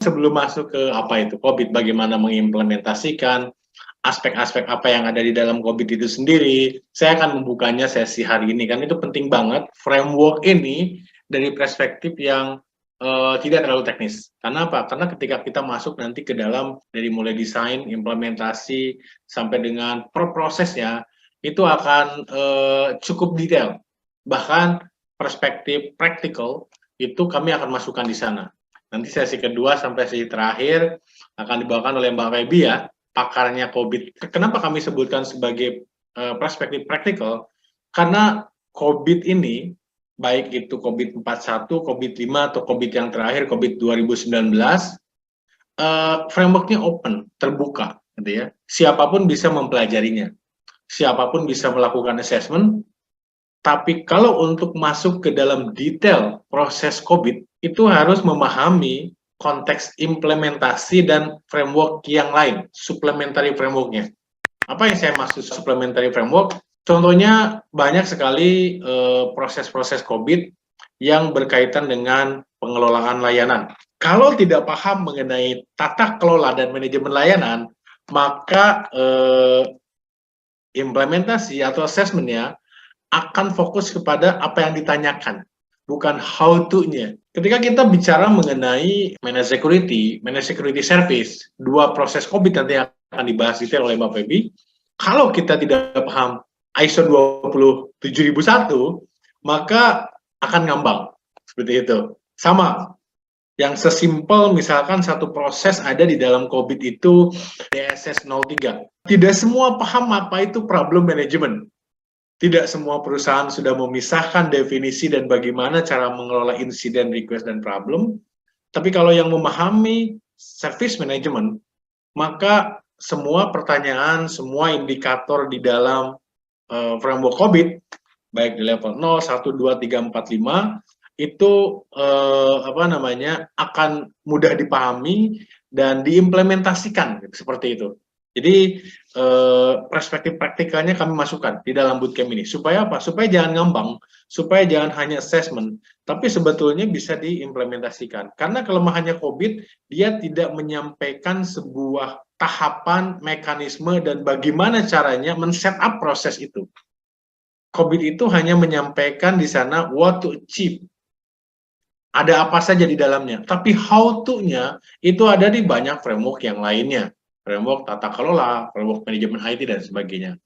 sebelum masuk ke apa itu COVID, bagaimana mengimplementasikan aspek-aspek apa yang ada di dalam COVID itu sendiri, saya akan membukanya sesi hari ini, kan itu penting banget framework ini dari perspektif yang tidak terlalu teknis. Karena apa? Karena ketika kita masuk nanti ke dalam dari mulai desain, implementasi, sampai dengan prosesnya, itu akan cukup detail. Bahkan perspektif praktikal itu kami akan masukkan di sana. Nanti sesi kedua sampai sesi terakhir akan dibawakan oleh Mbak Feby ya, pakarnya COVID. Kenapa kami sebutkan sebagai perspektif praktikal? Karena COVID ini, baik itu COVID-41, COVID-5, atau COVID yang terakhir, COVID 2019, frameworknya open, terbuka, gitu ya. Siapapun bisa mempelajarinya, siapapun bisa melakukan assessment, tapi kalau untuk masuk ke dalam detail proses COVID, itu harus memahami konteks implementasi dan framework yang lain, supplementary frameworknya. Apa yang saya maksud supplementary framework? Contohnya banyak sekali proses-proses COVID yang berkaitan dengan pengelolaan layanan. Kalau tidak paham mengenai tata kelola dan manajemen layanan, maka implementasi atau assessment-nya akan fokus kepada apa yang ditanyakan, bukan how to-nya. Ketika kita bicara mengenai managed security service, dua proses COVID nanti akan dibahas detail oleh Mbak Feby. Kalau kita tidak paham ISO 27001, maka akan ngambang. Seperti itu. Sama, yang sesimpel misalkan satu proses ada di dalam COVID itu DSS 03. Tidak semua paham apa itu problem management. Tidak semua perusahaan sudah memisahkan definisi dan bagaimana cara mengelola insiden, request, dan problem. Tapi kalau yang memahami service management, maka semua pertanyaan, semua indikator di dalam framework COVID, baik di level 0, 1, 2, 3, 4, 5, itu akan mudah dipahami dan diimplementasikan, seperti itu. Jadi perspektif praktikalnya kami masukkan di dalam bootcamp ini. Supaya apa? Supaya jangan ngambang, supaya jangan hanya assessment, tapi sebetulnya bisa diimplementasikan. Karena kelemahannya COVID, dia tidak menyampaikan sebuah tahapan, mekanisme, dan bagaimana caranya men-set up proses itu. COVID itu hanya menyampaikan di sana what to achieve. Ada apa saja di dalamnya. Tapi how to-nya itu ada di banyak framework yang lainnya. Framework tata kelola, framework manajemen IT, dan sebagainya.